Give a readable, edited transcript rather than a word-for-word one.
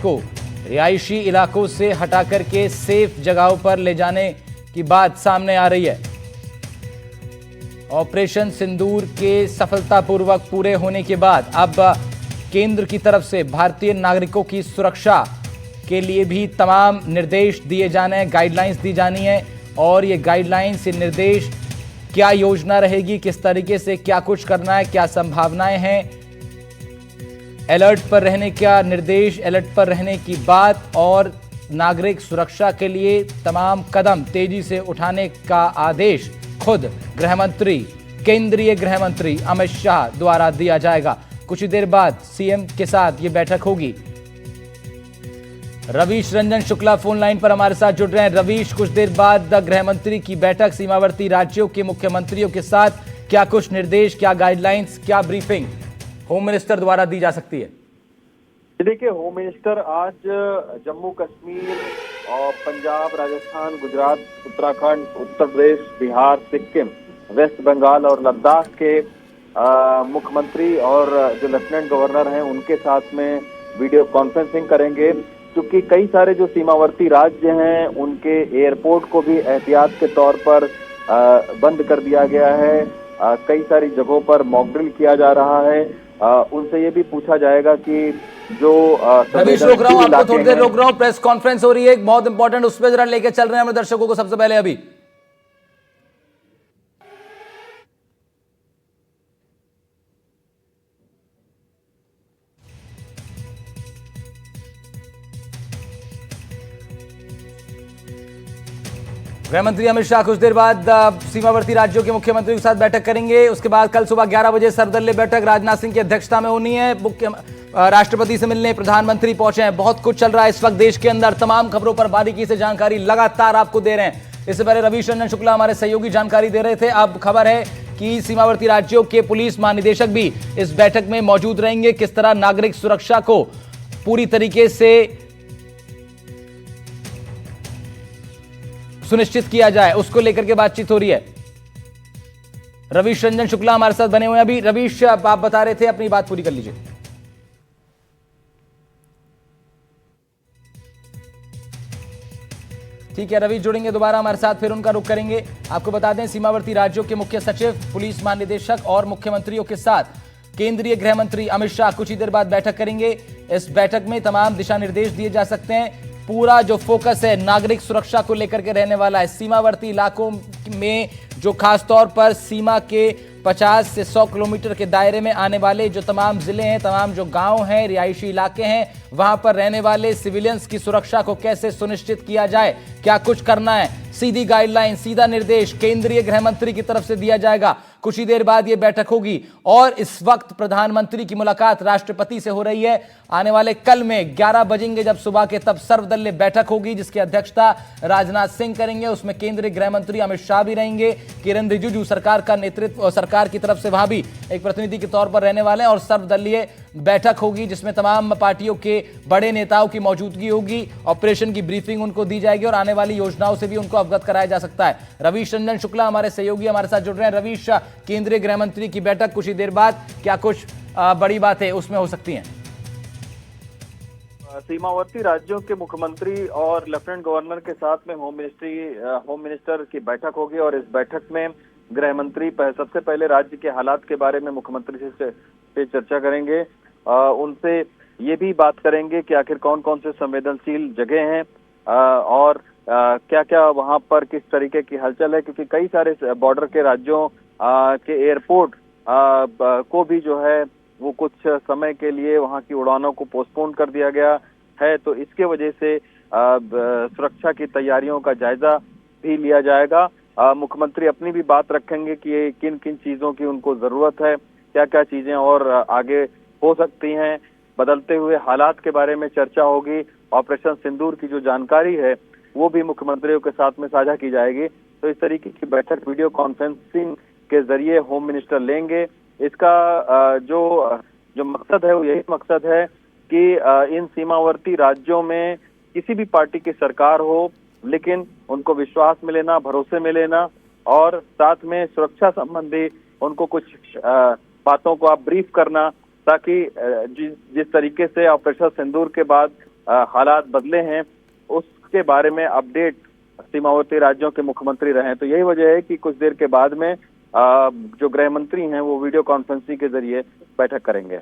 को रिहायशी इलाकों से हटा करके सेफ जगहों पर ले जाने की बात सामने आ रही है। ऑपरेशन सिंदूर के सफलतापूर्वक पूरे होने के बाद अब केंद्र की तरफ से भारतीय नागरिकों की सुरक्षा के लिए भी तमाम निर्देश दिए जाने हैं, गाइडलाइंस दी जानी है। और ये गाइडलाइंस, ये निर्देश, क्या योजना रहेगी, किस तरीके से क्या कुछ करना है, क्या संभावनाएं हैं, अलर्ट पर रहने का निर्देश, अलर्ट पर रहने की बात और नागरिक सुरक्षा के लिए तमाम कदम तेजी से उठाने का आदेश खुद गृह मंत्री, केंद्रीय गृह मंत्री अमित शाह द्वारा दिया जाएगा। कुछ ही देर बाद सीएम के साथ ये बैठक होगी। रवीश रंजन शुक्ला फोन लाइन पर हमारे साथ जुड़ रहे हैं। रवीश, कुछ देर बाद गृह मंत्री की बैठक सीमावर्ती राज्यों के मुख्यमंत्रियों के साथ, क्या कुछ निर्देश, क्या गाइडलाइंस, क्या ब्रीफिंग होम मिनिस्टर द्वारा दी जा सकती है? देखिए, होम मिनिस्टर आज जम्मू कश्मीर और पंजाब, राजस्थान, गुजरात, उत्तराखंड, उत्तर प्रदेश, बिहार, सिक्किम, वेस्ट बंगाल और लद्दाख के मुख्यमंत्री और जो लेफ्टिनेंट गवर्नर हैं उनके साथ में वीडियो कॉन्फ्रेंसिंग करेंगे, क्योंकि कई सारे जो सीमावर्ती राज्य हैं उनके एयरपोर्ट को भी एहतियात के तौर पर बंद कर दिया गया है। कई सारी जगहों पर मॉक ड्रिल किया जा रहा है। उनसे ये भी पूछा जाएगा कि जो रवीश, रोक रहा हूं आपको, थोड़ी देर रोक रहा हूं। प्रेस कॉन्फ्रेंस हो रही है एक बहुत इंपॉर्टेंट, उस पर जरा लेके चल रहे हैं हमारे दर्शकों को सबसे पहले। अभी गृहमंत्री अमित शाह कुछ देर बाद सीमावर्ती राज्यों के मुख्यमंत्रियों के साथ बैठक करेंगे। उसके बाद कल सुबह 11 बजे सर्वदलीय बैठक राजनाथ सिंह की अध्यक्षता में होनी है। राष्ट्रपति से मिलने प्रधानमंत्री पहुंचे हैं। बहुत कुछ चल रहा है इस वक्त देश के अंदर, तमाम खबरों पर बारीकी से जानकारी लगातार आपको दे रहे हैं। इससे पहले रवीश रंजन शुक्ला हमारे सहयोगी जानकारी दे रहे थे। अब खबर है कि सीमावर्ती राज्यों के पुलिस महानिदेशक भी इस बैठक में मौजूद रहेंगे। किस तरह नागरिक सुरक्षा को पूरी तरीके से सुनिश्चित किया जाए, उसको लेकर के बातचीत हो रही है। रवीश रंजन शुक्ला हमारे साथ बने हुए हैं अभी। रवीश, आप बता रहे थे, अपनी बात पूरी कर लीजिए। ठीक है, रवीश जुड़ेंगे दोबारा हमारे साथ, फिर उनका रुख करेंगे। आपको बता दें, सीमावर्ती राज्यों के मुख्य सचिव, पुलिस महानिदेशक और मुख्यमंत्रियों के साथ केंद्रीय गृह मंत्री अमित शाह कुछ ही देर बाद बैठक करेंगे। इस बैठक में तमाम दिशा निर्देश दिए जा सकते हैं। पूरा जो फोकस है नागरिक सुरक्षा को लेकर के रहने वाला है। सीमावर्ती इलाकों में जो खासतौर पर सीमा के 50 से 100 किलोमीटर के दायरे में आने वाले जो तमाम जिले हैं, तमाम जो गांव हैं, रिहायशी इलाके हैं, वहां पर रहने वाले सिविलियंस की सुरक्षा को कैसे सुनिश्चित किया जाए, क्या कुछ करना है, सीधी गाइडलाइन, सीधा निर्देश केंद्रीय गृह मंत्री की तरफ से दिया जाएगा। कुछ ही देर बाद यह बैठक होगी और इस वक्त प्रधानमंत्री की मुलाकात राष्ट्रपति से हो रही है। आने वाले कल में 11 बजेंगे जब सुबह के, तब सर्वदलीय बैठक होगी जिसकी अध्यक्षता राजनाथ सिंह करेंगे। उसमें केंद्रीय गृह मंत्री अमित शाह भी रहेंगे। किरण रिजिजू सरकार का नेतृत्व, सरकार की तरफ से वहां भी एक प्रतिनिधि के तौर पर रहने वाले हैं। और सर्वदलीय बैठक होगी जिसमें तमाम पार्टियों के बड़े नेताओं की मौजूदगी होगी। ऑपरेशन की ब्रीफिंग उनको दी जाएगी और आने वाली योजनाओं से भी उनको अवगत कराया जा सकता है। रवीश रंजन शुक्ला हमारे सहयोगी हमारे साथ जुड़ रहे हैं। रवीश, केंद्रीय गृह मंत्री की बैठक कुछ ही देर बाद, क्या कुछ बड़ी बातें उसमें हो सकती हैं? सीमावर्ती राज्यों के मुख्यमंत्री और लेफ्टिनेंट गवर्नर के साथ में होम मिनिस्टर की बैठक होगी और इस बैठक में गृह मंत्री सबसे पहले राज्य के हालात के बारे में मुख्यमंत्री से चर्चा करेंगे। उनसे ये भी बात करेंगे कि आखिर कौन कौन से संवेदनशील जगह हैं और क्या क्या वहां पर किस तरीके की हलचल है, क्योंकि कई सारे बॉर्डर के राज्यों के एयरपोर्ट को भी जो है वो कुछ समय के लिए वहां की उड़ानों को पोस्टपोन कर दिया गया है। तो इसके वजह से सुरक्षा की तैयारियों का जायजा भी लिया जाएगा। मुख्यमंत्री अपनी भी बात रखेंगे कि किन किन चीजों की उनको जरूरत है, क्या क्या चीजें और आगे हो सकती हैं। बदलते हुए हालात के बारे में चर्चा होगी। ऑपरेशन सिंदूर की जो जानकारी है वो भी मुख्यमंत्रियों के साथ में साझा की जाएगी। तो इस तरीके की बैठक वीडियो कॉन्फ्रेंसिंग के जरिए होम मिनिस्टर लेंगे। इसका जो मकसद है वो यही मकसद है कि इन सीमावर्ती राज्यों में किसी भी पार्टी की सरकार हो, लेकिन उनको विश्वास में लेना, भरोसे में लेना और साथ में सुरक्षा संबंधी उनको कुछ बातों को आप ब्रीफ करना, ताकि जिस तरीके से ऑपरेशन सिंदूर के बाद हालात बदले हैं उसके बारे में अपडेट सीमावर्ती राज्यों के मुख्यमंत्री रहे। तो यही वजह है कि कुछ देर के बाद में जो गृह मंत्री हैं वो वीडियो कॉन्फ्रेंसिंग के जरिए बैठक करेंगे।